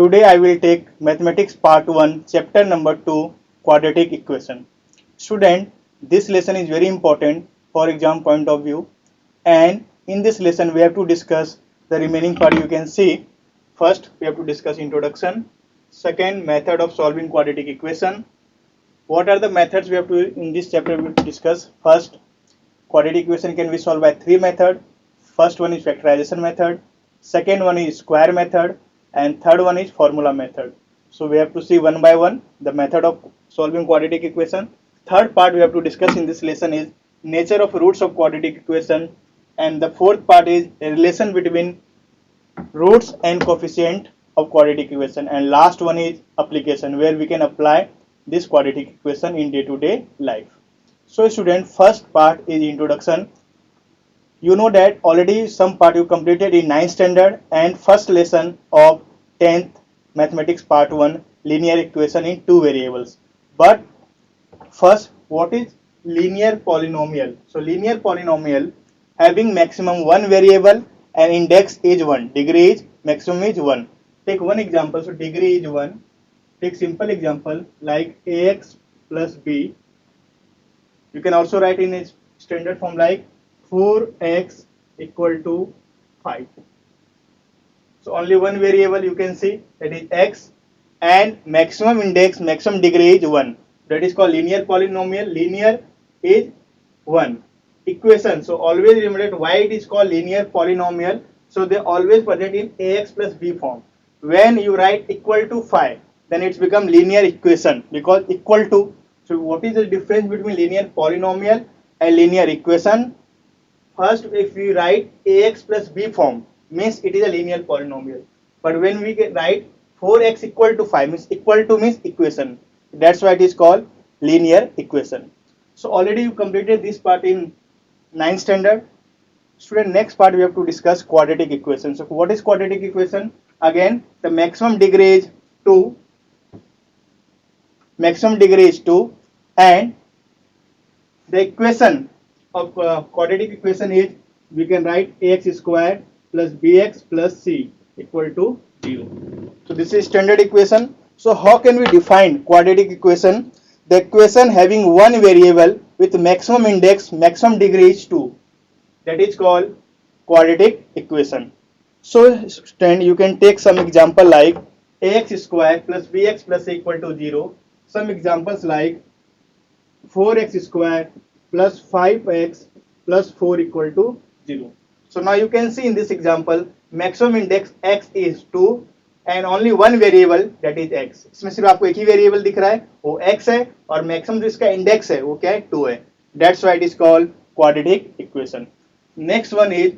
Today I will take Mathematics Part 1, Chapter number 2, Quadratic Equation. Student, this lesson is very important for exam point of view, and in this lesson we have to discuss the remaining part. You can see, first we have to discuss introduction, second method of solving quadratic equation. What are the methods we have to in this chapter we will discuss? First, quadratic equation can be solved by three methods. First one is factorization method, second one is square method, and third one is formula method. So we have to see one by one the method of solving quadratic equation. Third part we have to discuss in this lesson is nature of roots of quadratic equation, and the fourth part is a relation between roots and coefficient of quadratic equation, and last one is application where we can apply this quadratic equation in day-to-day life. So student, first part is introduction. You know that already some part you completed in 9th standard and first lesson of 10th mathematics part 1 linear equation in two variables. But first, what is linear polynomial? So linear polynomial having maximum one variable and index is 1, degree is maximum is 1. Take one example. So degree is 1. Take simple example like ax plus b. You can also write in a standard form like 4x equal to 5. So only one variable you can see, that is x, and maximum index, maximum degree is 1. That is called linear polynomial. Linear is 1. Equation. So always remember that why it is called linear polynomial. So they always present in ax plus b form. When you write equal to 5, then it's become linear equation because equal to. So what is the difference between linear polynomial and linear equation? First, if we write ax plus b form, means it is a linear polynomial. But when we write 4x equal to 5, means equal to means equation. That's why it is called linear equation. So already you completed this part in 9th standard. Student, next part we have to discuss quadratic equation. So what is quadratic equation? Again, the maximum degree is 2. Maximum degree is 2, and the equation of quadratic equation is, we can write ax square plus bx plus c equal to 0. So this is standard equation. So how can we define quadratic equation? The equation having one variable with maximum index, maximum degree is 2. That is called quadratic equation. So you can take some example like ax square plus bx plus c equal to 0. Some examples like 4x square plus 5x plus 4 equal to 0. So now you can see in this example maximum index x is 2 and only one variable, that is x. इसमें सिर्फ आपको एक ही variable दिख रहा है, वो x है, और मैक्सिमम जो इसका इंडेक्स है वो क्या है, 2 है. That's why it is called quadratic equation. Next one is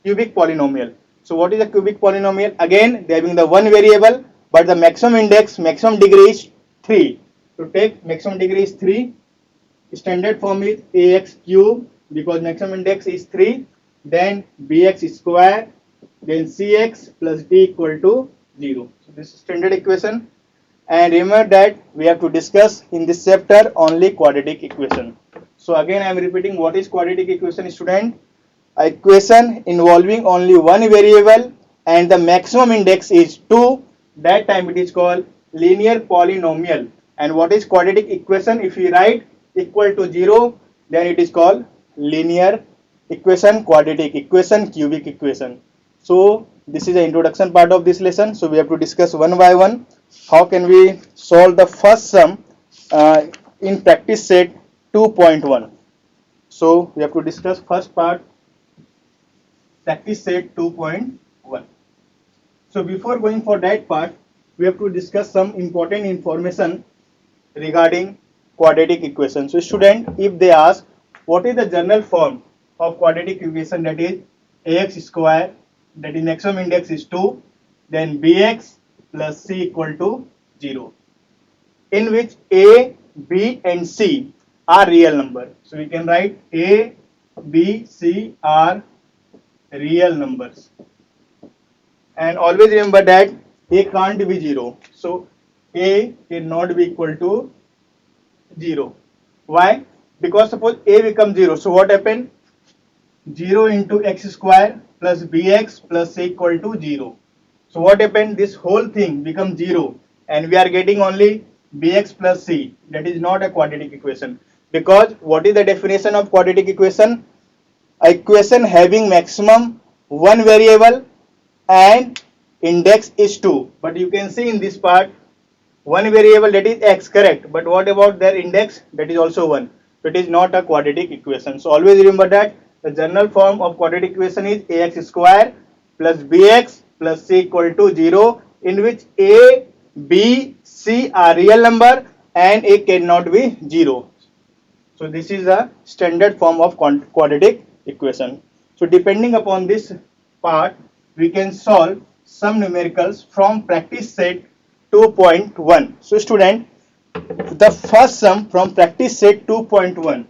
cubic polynomial. So what is a cubic polynomial? Again, they having the one variable, but the maximum index, maximum degree is 3. To take maximum degree is 3. Standard form is ax cube because maximum index is 3. Then bx square. Then cx plus d equal to 0. So this is standard equation. And remember that we have to discuss in this chapter only quadratic equation. So again I am repeating, what is quadratic equation, student? A equation involving only one variable and the maximum index is 2. That time it is called linear polynomial. And what is quadratic equation? If we write equal to 0, then it is called linear equation, quadratic equation, cubic equation. So this is the introduction part of this lesson. So we have to discuss one by one how can we solve the first sum in practice set 2.1. So we have to discuss first part, practice set 2.1. So before going for that part, we have to discuss some important information regarding quadratic equation. So student, if they ask what is the general form of quadratic equation, that is ax square, that is maximum index is 2, then bx plus c equal to 0, in which a, b and c are real number. So we can write a, b, c are real numbers, and always remember that a can't be 0. So a cannot be equal to 0. Why? Because suppose a becomes 0, so what happened? 0 into x square plus bx plus c equal to 0. So what happened? This whole thing becomes 0 and we are getting only bx plus c. That is not a quadratic equation, because what is the definition of quadratic equation? A equation having maximum one variable and index is 2. But you can see in this part one variable, that is x, correct, but what about their index? That is also 1. So it is not a quadratic equation. So always remember that the general form of quadratic equation is ax square plus bx plus c equal to 0, in which a, b, c are real number and a cannot be 0. So this is a standard form of quadratic equation. So depending upon this part, we can solve some numericals from practice set 2.1. So student, the first sum from practice set 2.1.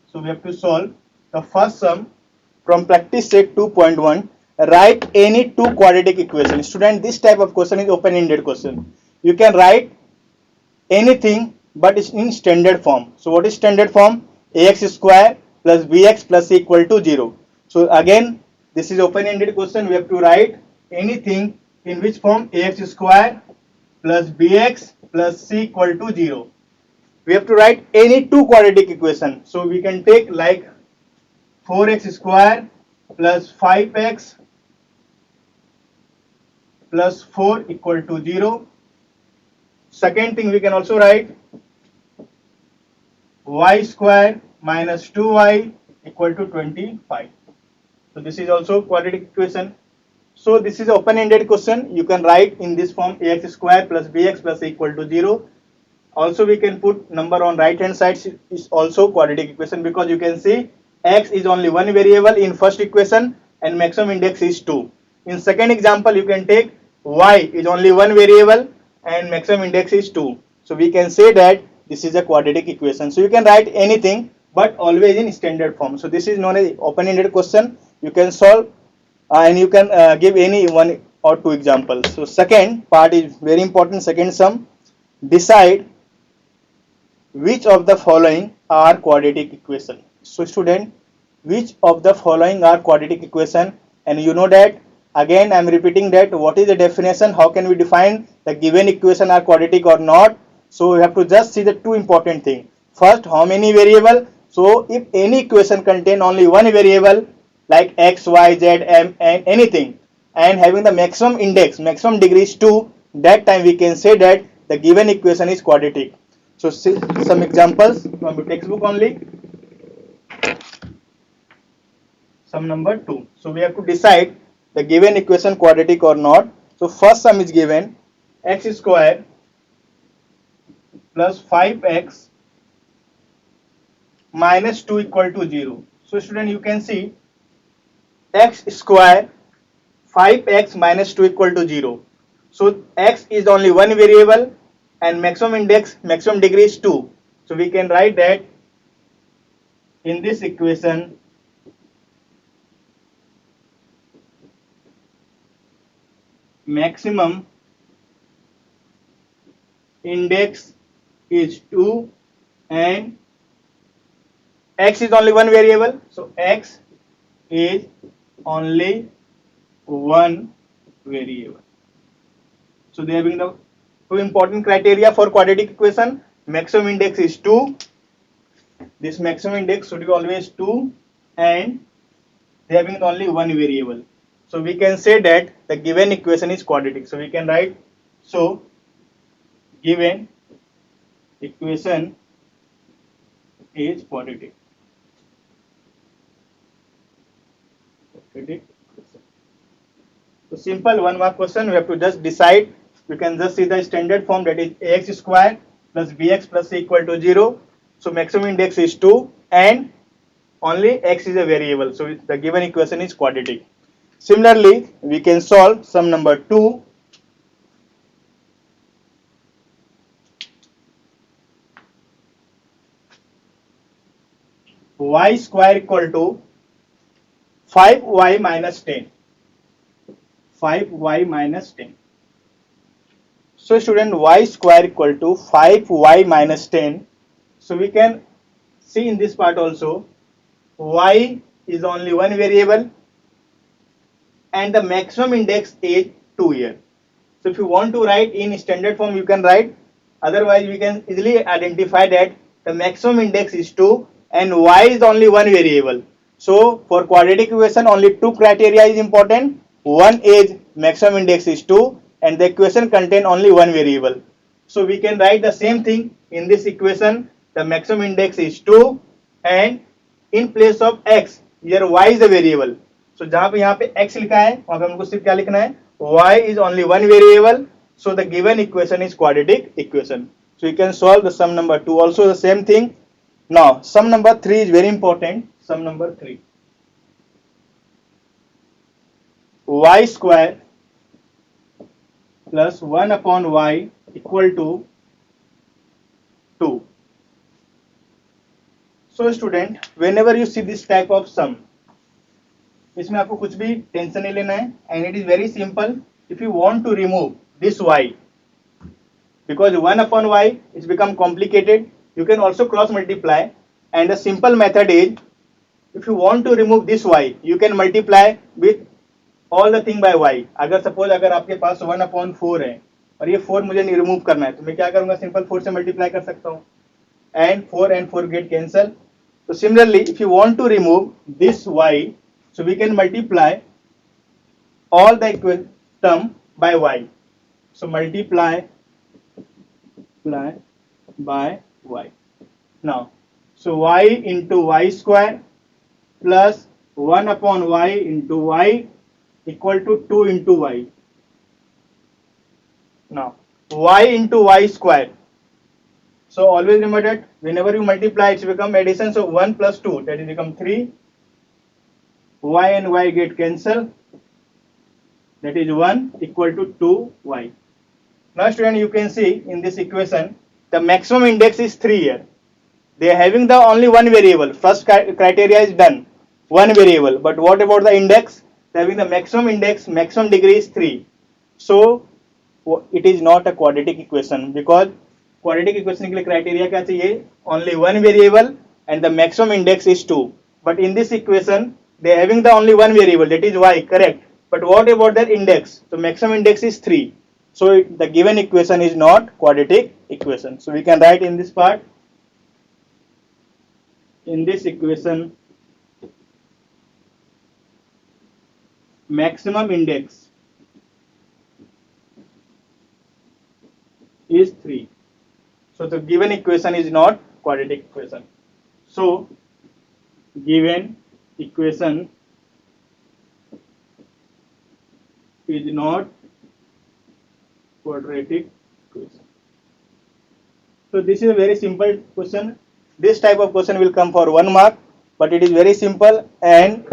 So we have to solve the first sum from practice set 2.1. Write any two quadratic equations. Student, this type of question is open-ended question. You can write anything but it's in standard form. So what is standard form? Ax square plus bx plus c equal to 0. So again, this is open-ended question. We have to write anything in which form? Ax square plus bx plus c equal to 0. We have to write any two quadratic equation. So we can take like 4x square plus 5x plus 4 equal to 0. Second thing, we can also write y square minus 2y equal to 25. So this is also quadratic equation. So this is open-ended question. You can write in this form ax square plus bx plus c equal to 0. Also we can put number on right hand side is also quadratic equation, because you can see x is only one variable in first equation and maximum index is 2. In second example, you can take y is only one variable and maximum index is 2. So we can say that this is a quadratic equation. So you can write anything but always in standard form. So this is known as open-ended question. You can solve and you can give any one or two examples. So second part is very important. Second sum, decide which of the following are quadratic equation. So student, which of the following are quadratic equation? And you know that, again I am repeating that, what is the definition, how can we define the given equation are quadratic or not? So we have to just see the two important things. First, how many variable? So if any equation contain only one variable like x, y, z, m and anything, and having the maximum index, maximum degree is 2, that time we can say that the given equation is quadratic. So see some examples from the textbook only. Sum number 2. So we have to decide the given equation quadratic or not. So first sum is given x square plus 5x minus 2 equal to 0. So student, you can see x square 5x minus 2 equal to 0. So x is only one variable and maximum index, maximum degree is 2. So we can write that in this equation maximum index is 2 and x is only one variable. So x is only one variable. So they are being the two important criteria for quadratic equation. Maximum index is 2. This maximum index should be always 2 and they having only one variable. So we can say that the given equation is quadratic. So we can write, so given equation is quadratic. So simple one mark question. We have to just decide. You can just see the standard form, that is ax square plus bx plus c equal to 0. So maximum index is 2 and only x is a variable. So the given equation is quadratic. Similarly, we can solve sum number 2. Y square equal to 5y minus 10. 5y minus 10. So student, y square equal to 5y minus 10. So we can see in this part also, y is only one variable and the maximum index is 2 here. So if you want to write in standard form, you can write. Otherwise, we can easily identify that the maximum index is 2 and y is only one variable. So for quadratic equation, only two criteria is important. One is maximum index is 2 and the equation contain only one variable. So we can write the same thing in this equation. The maximum index is 2 and in place of x, here y is a variable. So जहां पे यहाँ पे x लिखा है वहां पे हमको सिर्फ क्या लिखना है, y is only one variable. So the given equation is quadratic equation. So you can solve the sum number 2 also the same thing. Now sum number 3 is very important. Sum number 3, y square plus 1 upon y equal to 2. So student, whenever you see this type of sum, इसमें आपको कुछ भी tension नहीं लेना है and it is very simple. If you want to remove this y, because 1 upon y it's become complicated, you can also cross multiply, and the simple method is, if you want to remove this y, you can multiply with all the thing by y. अगर suppose अगर आपके पास 1 upon 4 है और ये 4 मुझे remove करना है तो मैं क्या करूंगा, सिंपल 4 से मल्टीप्लाई कर सकता हूँ and 4 get cancel. So similarly, if you want to remove this y, so we can multiply all the term by y. So multiply by y. Now, so y into y square plus 1 upon y into y equal to 2 into y. Now, y into y square. So always remember that whenever you multiply, it's become addition. So 1 plus 2, that is become 3. Y and y get cancelled. That is 1 equal to 2y. Now student, you can see in this equation, the maximum index is 3 here. They are having the only one variable. First criteria is done, one variable. But what about the index? They are having the maximum index, maximum degree is 3. So it is not a quadratic equation, because quadratic equation के लिए criteria क्या चाहिए? Only one variable and the maximum index is 2. But in this equation, they are having the only one variable, that is y, correct. But what about their index? So maximum index is 3. So the given equation is not quadratic equation. So we can write in this part, in this equation, maximum index is 3. So the given equation is not quadratic equation. So given equation is not quadratic equation. So this is a very simple question. This type of question will come for 1 mark, but it is very simple and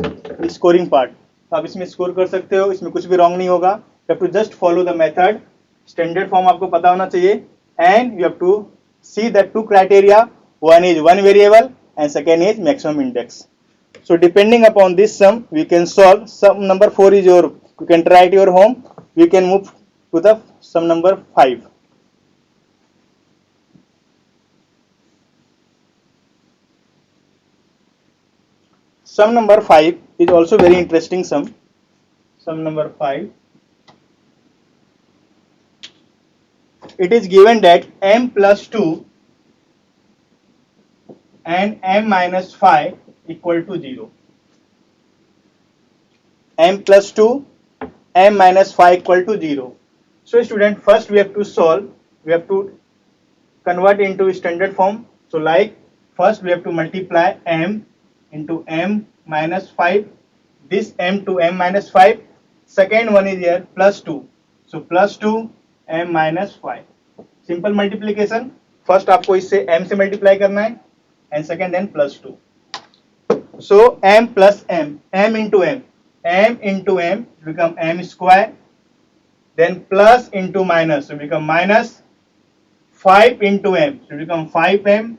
scoring part. तो आप इसमें score कर सकते हो, इसमें कुछ भी wrong नहीं होगा. You have to just follow the method. Standard form आपको पता होना चाहिए, and you have to see the two criteria. One is one variable and second is maximum index. So depending upon this sum, we can solve. Sum number 4 is your, you can try at your home. We can move to the sum number 5. Sum number 5 is also very interesting sum. Sum number 5. It is given that m plus 2 and m minus 5 equal to 0. M plus 2, m minus 5 equal to 0. So student, first we have to solve, we have to convert into standard form. So like, first we have to multiply m into m minus 5, this m to m minus 5. Second one is here plus 2. So plus 2 m minus 5. Simple multiplication. First आपको इससे m से multiply करना है and second then plus 2. So m plus m, m into m become m square, then plus into minus, so become minus 5 into m, so become 5m,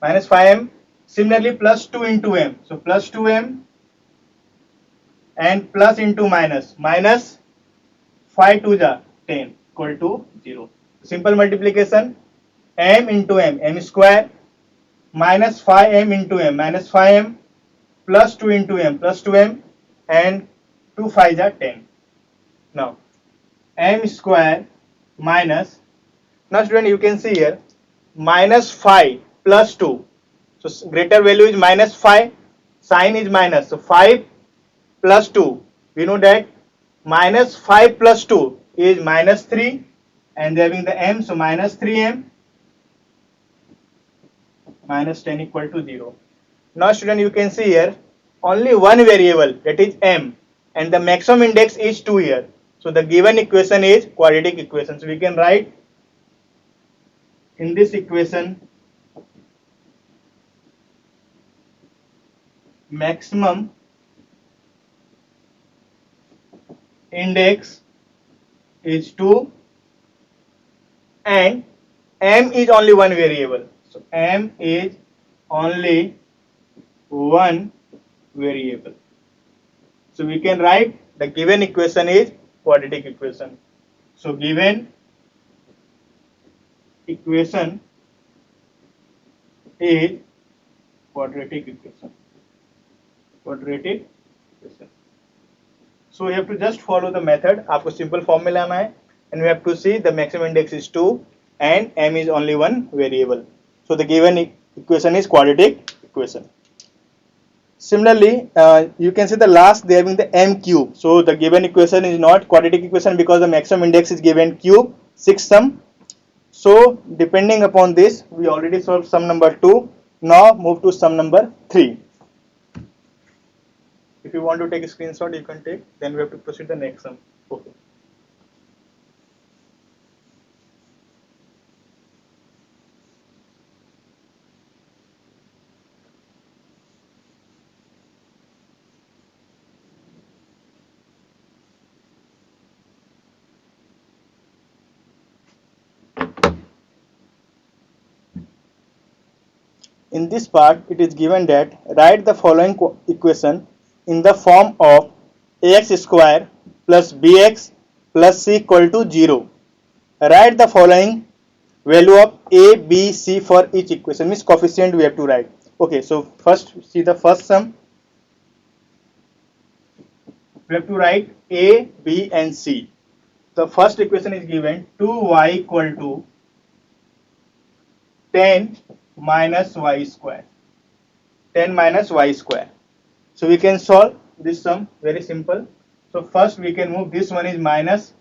minus 5m. Similarly plus 2 into m, so plus 2m, and plus into minus, minus 5 to the 10 equal to 0. Simple multiplication, m into m square, minus 5m into m, minus 5m, plus 2 into m, plus 2m, and 2 5 are 10. Now m square minus, now student you can see here minus 5 plus 2. So greater value is minus 5, sign is minus. So 5 plus 2. We know that minus 5 plus 2 is minus 3 and having the m, so minus 3m minus 10 equal to 0. Now student you can see here only one variable, that is m, and the maximum index is 2 here. So the given equation is quadratic equation. So we can write in this equation maximum index is 2 and m is only one variable. So m is only one variable. So we can write the given equation is quadratic equation. So given equation is quadratic equation. Quadratic equation. So we have to just follow the method. आपको simple form में लाना है, and we have to see the maximum index is 2 and m is only one variable. So the given equation is quadratic equation. Similarly, you can see the last they having the m cube. So the given equation is not quadratic equation because the maximum index is given cube 6 sum. So depending upon this, we already solved sum number 2. Now move to sum number 3. If you want to take a screenshot, you can take. Then we have to proceed the next sum. Okay. In this part, it is given that write the following equation in the form of ax square plus bx plus c equal to 0. Write the following value of a, b, c for each equation. Means coefficient we have to write. Okay, so first see the first sum. We have to write a, b and c. The first equation is given 2y equal to 10 minus y square. 10 minus y square. So we can solve this sum very simple. So first we can move this one is minus,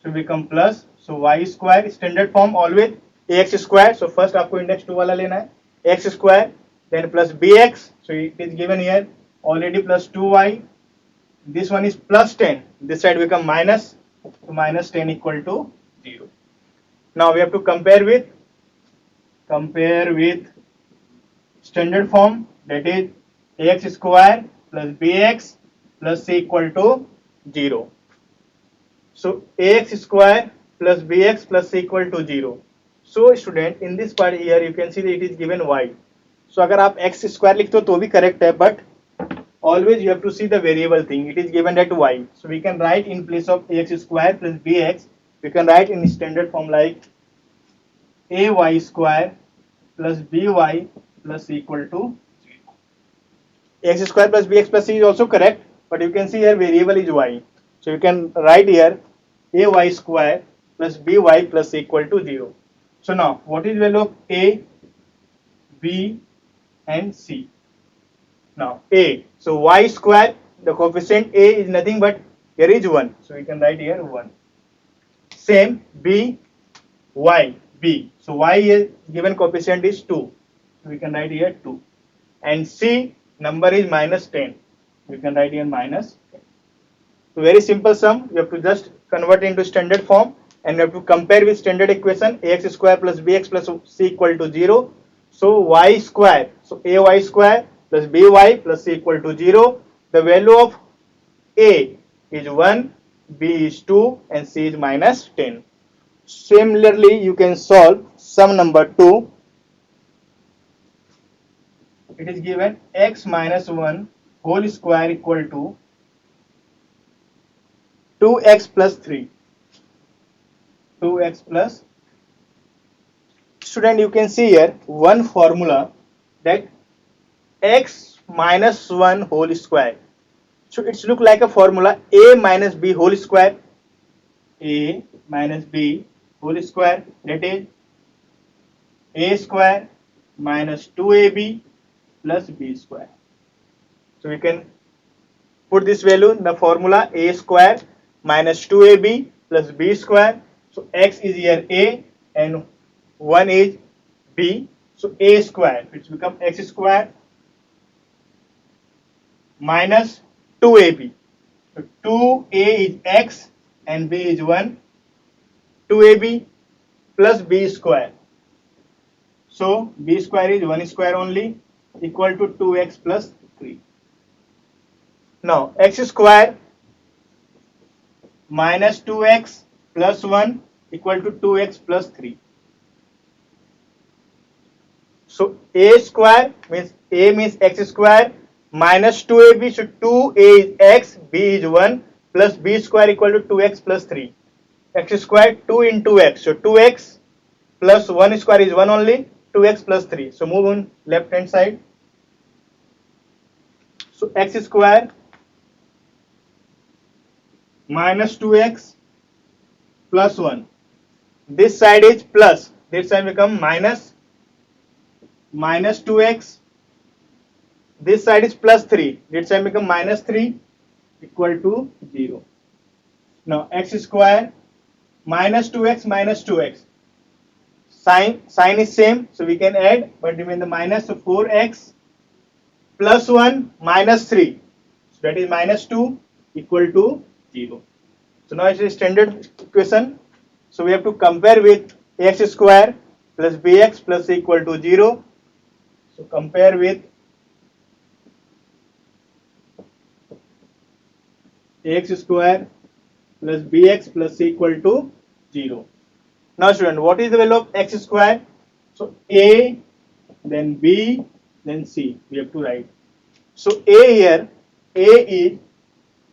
so become plus. So y square standard form always ax square. So first आपको index 2 वाला लेना है, x square, then plus bx. So it is given here already plus 2y. This one is plus 10. This side become minus. So minus 10 equal to 0. Now we have to compare with standard form, that is ax square plus bx plus c equal to 0. So ax square plus bx plus c equal to 0. So student in this part here you can see that it is given y. So अगर आप x square लिखते हो तो भी correct है, but always you have to see the variable thing. It is given that y. So we can write in place of ax square plus bx, we can write in standard form like ay square plus by plus c equal to 0. X square plus bx plus c is also correct, but you can see here variable is y. So you can write here ay square plus by plus c equal to 0. So now what is value of a, b and c? Now a, so y square, the coefficient a is nothing but here is 1. So we can write here 1. Same b, y, b. So y is given coefficient is 2. We can write here 2. And c number is minus 10. We can write here minus 10. So very simple sum. You have to just convert into standard form and you have to compare with standard equation ax square plus bx plus c equal to 0. So y square, so ay square plus by plus c equal to 0. The value of a is 1, b is 2 and c is minus 10. Similarly, you can solve sum number 2. It is given x minus 1 whole square equal to 2x plus 3. 2x plus. Student, you can see here one formula that x minus 1 whole square. So it's look like a formula a minus b whole square, a minus b whole square, that is a square minus 2ab plus b square. So we can put this value in the formula a square minus 2ab plus b square. So x is here a and 1 is b. So a square, it's become x square minus 2ab. So 2a is x and b is 1. 2ab plus b square. So b square is 1 square only, equal to 2x plus 3. Now x square minus 2x plus 1 equal to 2x plus 3. So a square means a means x square minus 2ab, so 2a is x, b is 1 plus b square equal to 2x plus 3. X square 2 into x, so 2x plus 1 square is 1 only, 2x plus 3. So move on left hand side. So x square minus 2x plus 1. This side is plus, this side become minus 2x. This side is plus 3, this side become minus 3 equal to 0. Now x square minus 2x. Sign is same, so we can add, but remain the minus, so 4x plus 1 minus 3, so that is minus 2 equal to 0. So now it's a standard equation. So we have to compare with x square plus bx plus c equal to 0. So compare with ax square plus bx plus c equal to 0. Now student, what is the value of x square? So a, then b, then c, we have to write. So a here, a is,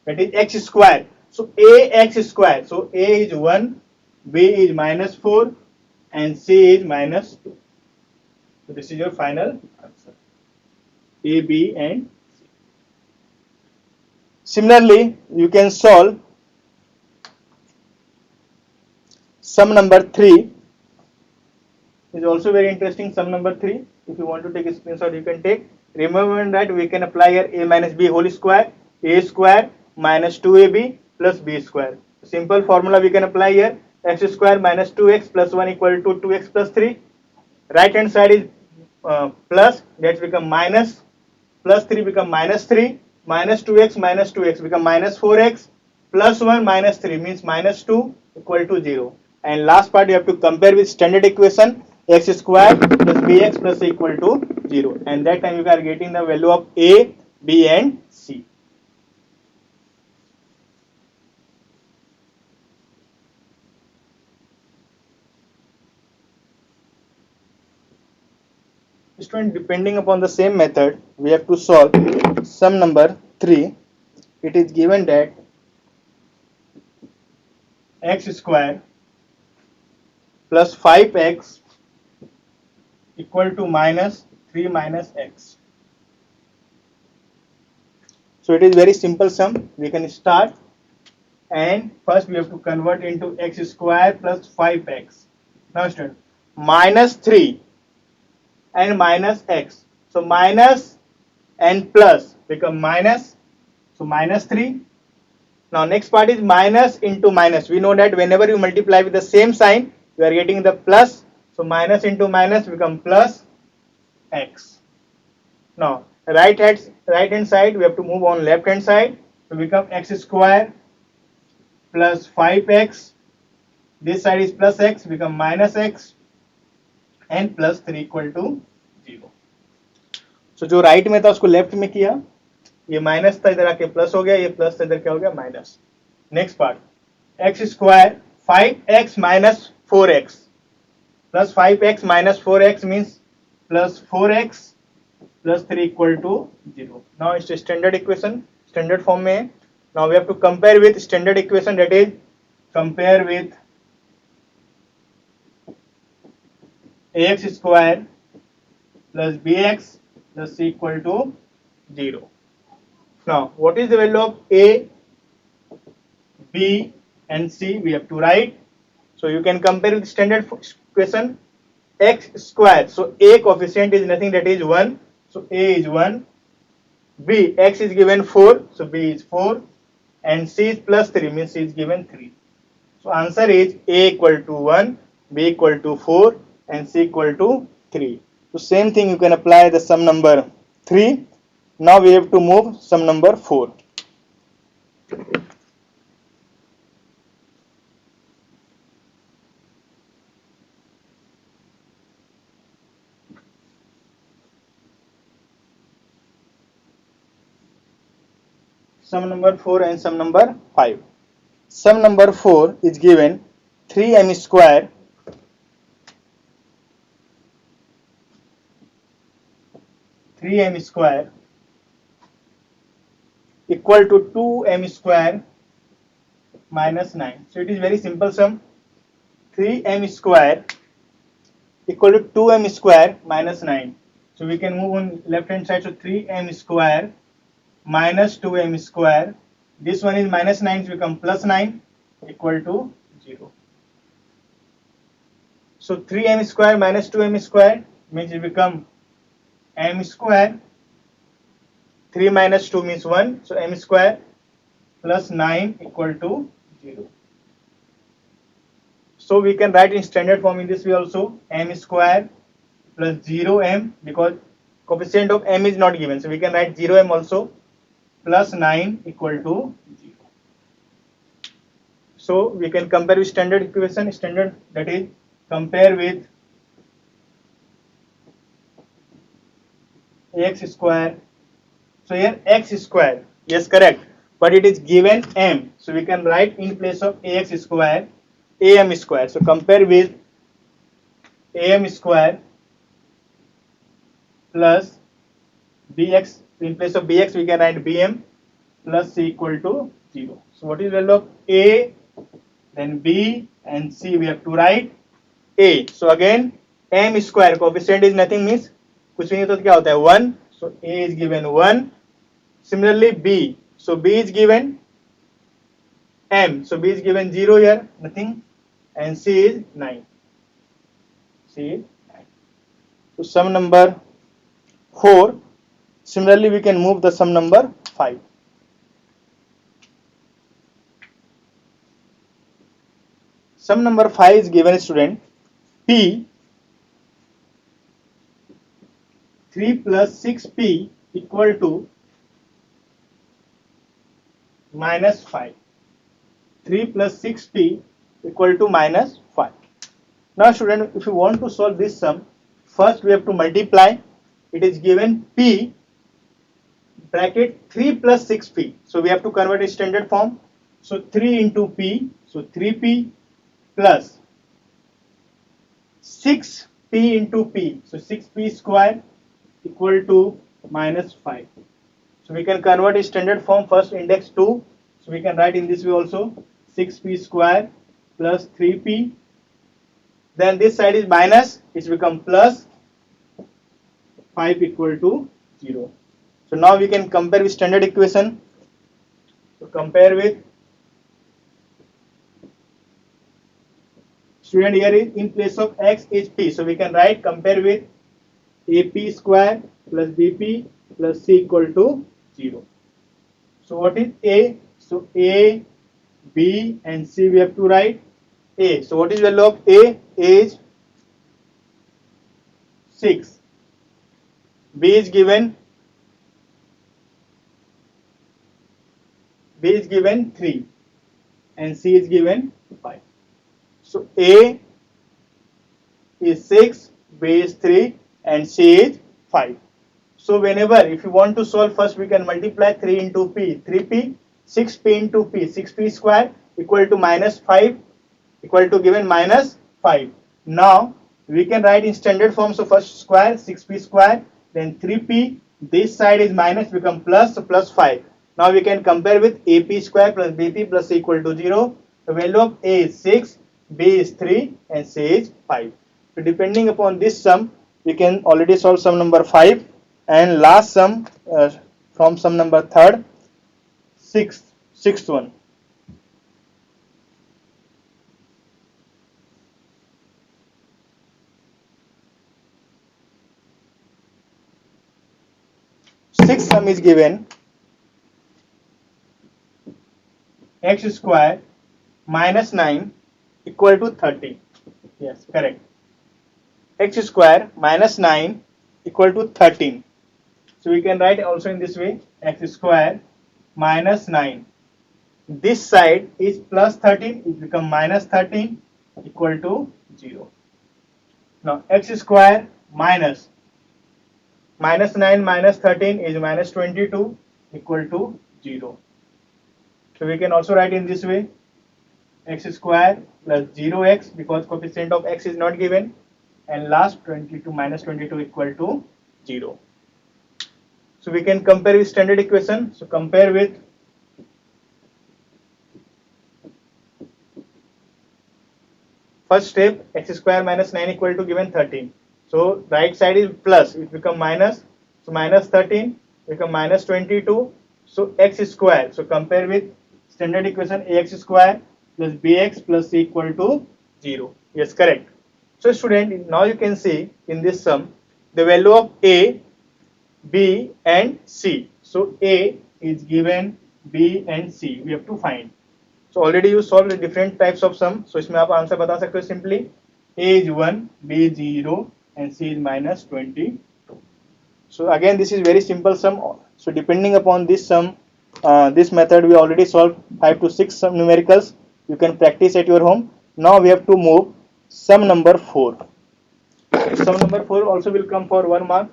that is x square. So a x square, so a is 1, b is minus 4 and c is minus 2. So this is your final answer, a, b and c. Similarly, you can solve sum number 3. Is also very interesting, sum number 3. If you want to take a screenshot, you can take. Remember that we can apply here a minus b whole square, a square minus 2ab plus b square. Simple formula we can apply here, x square minus 2x plus 1 equal to 2x plus 3. Right hand side is plus, that become minus, plus 3 become minus 3, minus 2x become minus 4x, plus 1 minus 3 means minus 2 equal to 0. And last part you have to compare with standard equation, x square plus bx plus c equal to 0. And that time you are getting the value of a, b and c. Student, depending upon the same method, we have to solve sum number 3. It is given that x square plus 5x equal to minus 3 minus x. So it is very simple sum. We can start, and first we have to convert into x square plus 5x. Now student, minus 3 and minus x. So minus and plus become minus. So minus 3. Now next part is minus into minus. We know that whenever you multiply with the same sign, you are getting the plus. So minus into minus become plus x. Now right hand side we have to move on left hand side to become x square plus 5x. This side is plus x become minus x and plus 3 equal to 0. So जो right में था उसको left में किया, ये minus था इधर आके प्लस हो गया, ये प्लस था इधर क्या हो गया minus. Next part x square 5x minus 4x plus 5x minus 4x means plus 4x plus 3 equal to 0. Now it's a standard equation, standard form में. Now we have to compare with standard equation, that is compare with ax square plus bx plus c equal to 0. Now, what is the value of A, B, and C? We have to write. So you can compare with standard equation x square. So A coefficient is nothing, that is 1. So A is 1. B, x is given 4. So B is 4. And C is plus 3, means C is given 3. So answer is A equal to 1, B equal to 4, and C equal to 3. So same thing you can apply the sum number 3. Now we have to move sum number 4. Sum number 4 and sum number 5. Sum number 4 is given 3m square equal to 2m square minus 9. So it is very simple sum. 3m square equal to 2m square minus 9. So we can move on left hand side. So 3m square minus 2m square. This one is minus 9, so become plus 9 equal to 0. So 3m square minus 2m square means it become m square. 3 minus 2 means 1. So m square plus 9 equal to 0. So we can write in standard form in this way also, m square plus 0m, because coefficient of m is not given. So we can write 0m also, plus 9 equal to 0. So we can compare with standard equation, standard, that is compare with x square. So here x square, yes, correct, but it is given m. So we can write in place of ax square, am square. So compare with am square plus bx. In place of bx we can write bm plus c equal to 0. So what is the value of a, then b, and c? We have to write a. So again m square coefficient is nothing, means कुछ नहीं, तो क्या होता है 1. So a is given 1. Similarly b, so b is given m, so b is given 0 here, nothing, and c is 9. C is 9. So sum number 4. Similarly we can move the sum number 5. Sum number 5 is given, student, p 3 plus 6p equal to minus 5. 3 plus 6p equal to minus 5. Now student, if you want to solve this sum, first we have to multiply. It is given p bracket 3 plus 6p. So we have to convert it standard form. So 3 into p, so 3p plus 6p into p, so 6p square equal to minus 5. So we can convert it standard form, first index 2. So we can write in this way also, 6p square plus 3p. Then this side is minus, it's become plus 5 equal to 0. So now we can compare with standard equation. So compare with, student, here is in place of x is p. So we can write compare with ap square plus bp plus c equal to 0. So what is a? So a, b, and c we have to write. A. So what is the value of a? A is 6. B is given 3, and C is given 5. So A is 6, B is 3, and C is 5. So whenever, if you want to solve, first we can multiply 3 into p, 3p, 6p into p, 6p square equal to minus 5 equal to given minus 5. Now we can write in standard form. So first square, 6p square, then 3p, this side is minus, become plus, so plus 5. Now we can compare with ap square plus bp plus c equal to 0. The value of a is 6, b is 3, and c is 5. So depending upon this sum, we can already solve sum number 5. And last sum from sum number 3rd. sixth one. Sixth sum is given x square minus 9 equal to 30. Yes, correct. X square minus 9 equal to 13. So we can write also in this way, x square minus 9. This side is plus 13, it become minus 13 equal to 0. Now x square minus 9 minus 13 is minus 22 equal to 0. So we can also write in this way, x square plus 0x, because coefficient of x is not given, and last 22 minus 22 equal to 0. So we can compare with standard equation. So compare with first step, x square minus 9 equal to given 13. So right side is plus, it become minus. So minus 13 become minus 22. So x square. So compare with standard equation, ax square plus bx plus c equal to 0. Yes, correct. So student, now you can see in this sum the value of a, b and c. So a is given, b and c we have to find. So already you solved the different types of sum. So इसमें आप answer बता सकते हो simply. A is 1, B is 0 and C is minus 22. So again this is very simple sum. So depending upon this sum, this method we already solved 5 to 6 sum numericals. You can practice at your home. Now we have to move sum number 4. Sum number 4 also will come for 1 mark.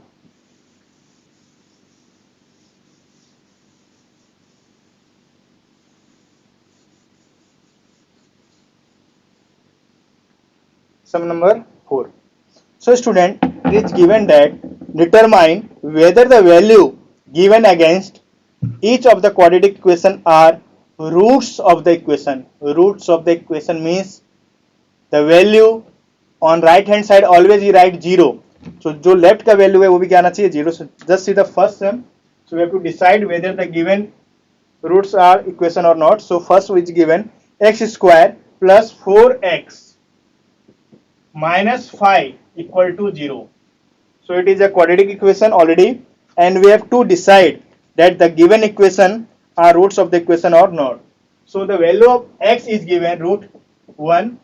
Sum number 4. So student, it is given that determine whether the value given against each of the quadratic equation are roots of the equation. Roots of the equation means the value on right hand side always you write 0. So जो left का value है वो भी क्या आना चाहिए 0. So just see the first sum. So we have to decide whether the given roots are equation or not. So first which is given x square plus 4x minus 5 equal to 0. So it is a quadratic equation already, and we have to decide that the given equation are roots of the equation or not. So the value of x is given root 1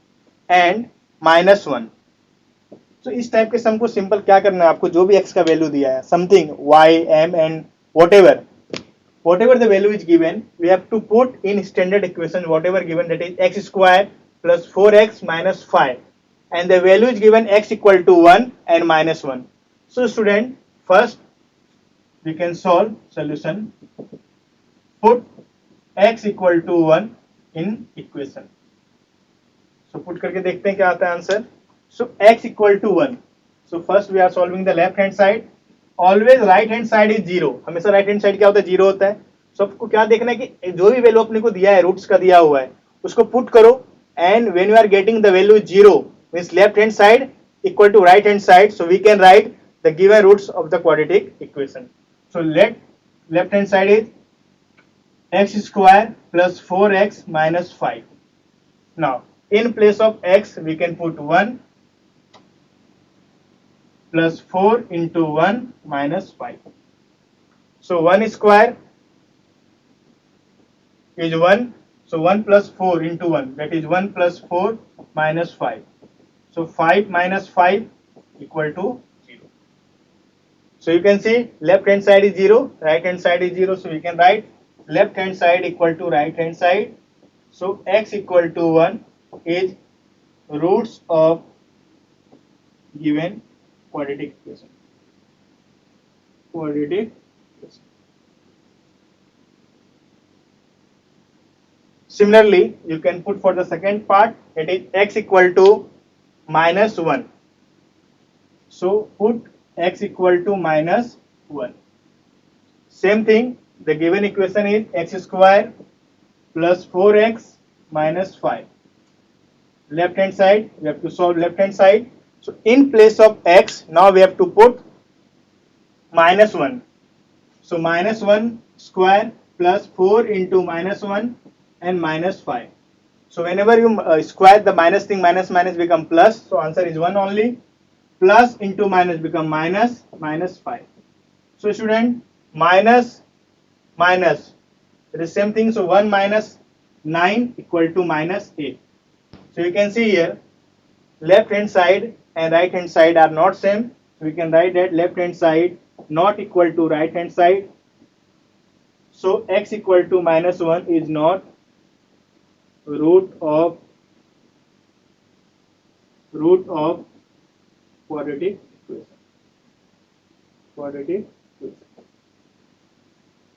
and minus 1. So इस type के सम को simple क्या करना है, आपको जो भी x का वैल्यू दिया है something y m and whatever the value is given, we have to put in standard equation whatever given, that is x square plus 4x minus 5, and the value is given x equal to 1 and minus 1. So student, first we can solve solution. Put x equal to 1 in equation. So put करके देखते हैं क्या आता है answer. So x equal to 1. So first we are solving the left hand side. Always right hand side is 0. हमेशा right hand side क्या होता है 0 होता है. So आपको क्या देखना है कि जो भी वैल्यू अपने को दिया है रूट्स का दिया हुआ है उसको पुट करो, and when you are getting the value 0 means left hand side equal to right hand side, so we can write the given roots of the quadratic equation. So let left hand side is x square plus 4x minus 5. Now in place of x we can put 1 plus 4 into 1 minus 5. So 1 square is 1. So 1 plus 4 into 1, that is 1 plus 4 minus 5. So 5 minus 5 equal to 0. So you can see left hand side is 0, right hand side is 0. So we can write left hand side equal to right hand side. So x equal to 1 is roots of given quadratic equation. Quadratic equation. Similarly, you can put for the second part, it is x equal to minus 1. So put x equal to minus 1. Same thing, the given equation is x square plus 4x minus 5. Left hand side, we have to solve left hand side. So in place of x, now we have to put minus 1. So minus 1 square plus 4 into minus 1 and minus 5. So whenever you square the minus thing, minus minus become plus. So answer is 1 only. Plus into minus become minus, minus 5. So student, minus minus, it is same thing. So 1 minus 9 equal to minus 8. So you can see here, left hand side and right hand side are not same. We can write that left hand side not equal to right hand side. So x equal to minus 1 is not root of quadratic equation.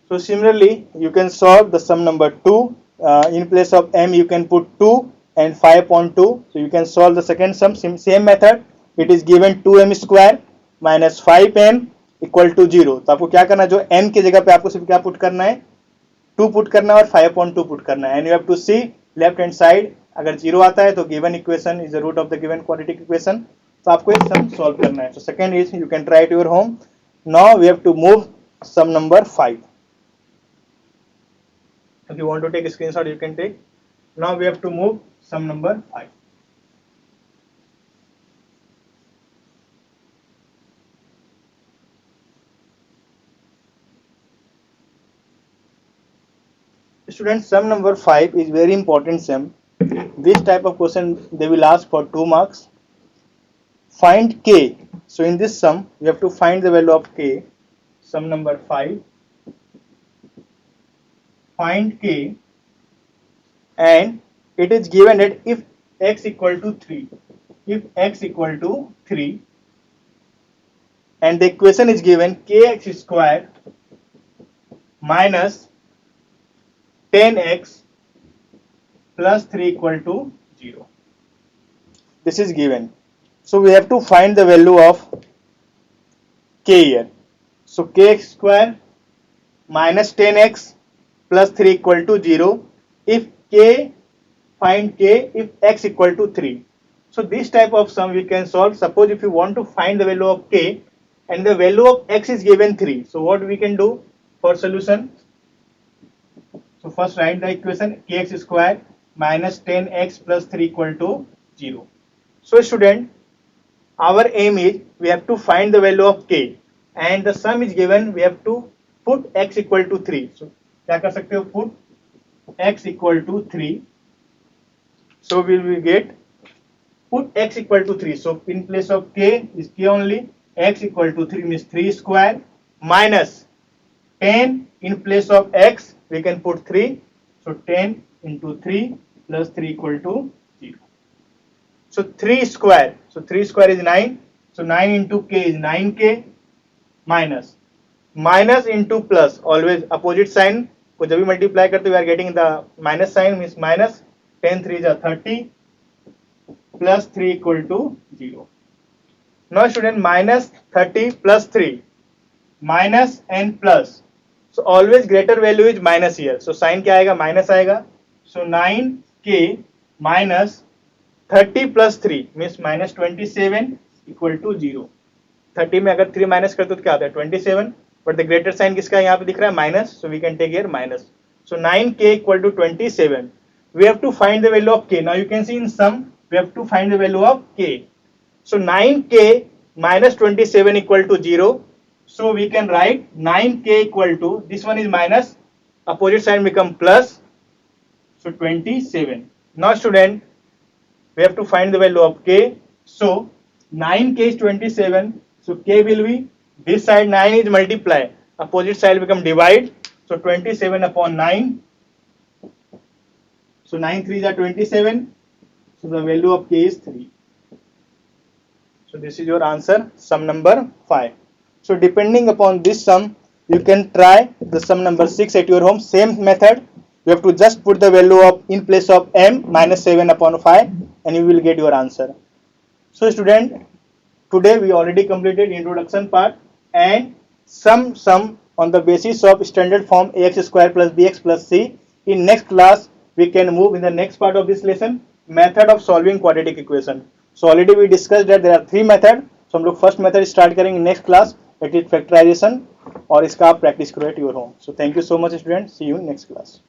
So similarly, you can solve the sum number 2. In place of m, you can put 2 and 5 upon 2. So you can solve the second sum, same method. It is given 2m square minus 5m equal to 0. तो आपको क्या करना है, जो m की जगह पे आपको सिर्फ क्या पुट करना है, 2 पुट करना है और 5 upon 2 पुट करना है. And you have to see left hand side, अगर 0 आता है तो given equation is the root of the given quadratic equation. तो आपको ये सम सॉल्व करना है. So second is you can try at your home. Now we have to move sum number 5. If you want to take a screenshot, you can take. Now we have to move sum number 5. Students, sum number 5 is very important sum. This type of question they will ask for 2 marks. Find k. So in this sum, you have to find the value of k. Sum number 5. Find k, and it is given that if x equal to 3, and the equation is given kx square minus 10x plus 3 equal to 0. This is given. So we have to find the value of k here. So kx square minus 10x plus 3 equal to 0. If k, find k if x equal to 3. So this type of sum we can solve. Suppose if you want to find the value of k and the value of x is given 3. So what we can do for solution? So first write the equation kx square minus 10x plus 3 equal to 0. So student, our aim is we have to find the value of k and the sum is given, we have to put x equal to 3. So क्या कर सकते हो, put x equal to 3. So we will get put x equal to 3. So in place of k is k only, x equal to 3 means 3 square minus 10 in place of x we can put 3. So 10 into 3 plus 3 equal to 0. So 3 square. So 3 square is 9. So 9 into k is 9k minus into plus, always opposite sign को जब भी multiply करते we are getting the minus sign, means minus 10 3 is 30 plus 3 equal to 0. Now student, minus 30 plus 3 minus and plus. So always greater value is minus here. So sign क्या आएगा, minus आएगा. So 9k minus 30 plus 3 means minus 27 equal to 0. 30 में अगर 3 minus करते तो क्या आता है 27, बट द ग्रेटर साइन किसका यहाँ पे दिख रहा है minus, so we can take here minus. So 9k equal to 27. We have to find the value of k. Now you can see in sum we have to find the value of k. So 9k minus 27 equal to 0. So we can write 9k equal to, this one is minus, opposite side become plus, so 27. Now student, we have to find the value of k. So 9k is 27. So k will be, this side 9 is multiply, opposite side become divide. So 27 upon 9. So 9 3s are 27. So the value of k is 3. So this is your answer, sum number 5. So depending upon this sum, you can try the sum number 6 at your home. Same method. You have to just put the value of in place of m minus 7 upon 5 and you will get your answer. So student, today we already completed introduction part and some sum on the basis of standard form ax square plus bx plus c. In next class, we can move in the next part of this lesson, method of solving quadratic equation. So already we discussed that there are 3 methods. So हम लोग first method start करेंगे next class, that is factorization. और इसका आप practice करो at your home. So thank you so much student, see you in next class.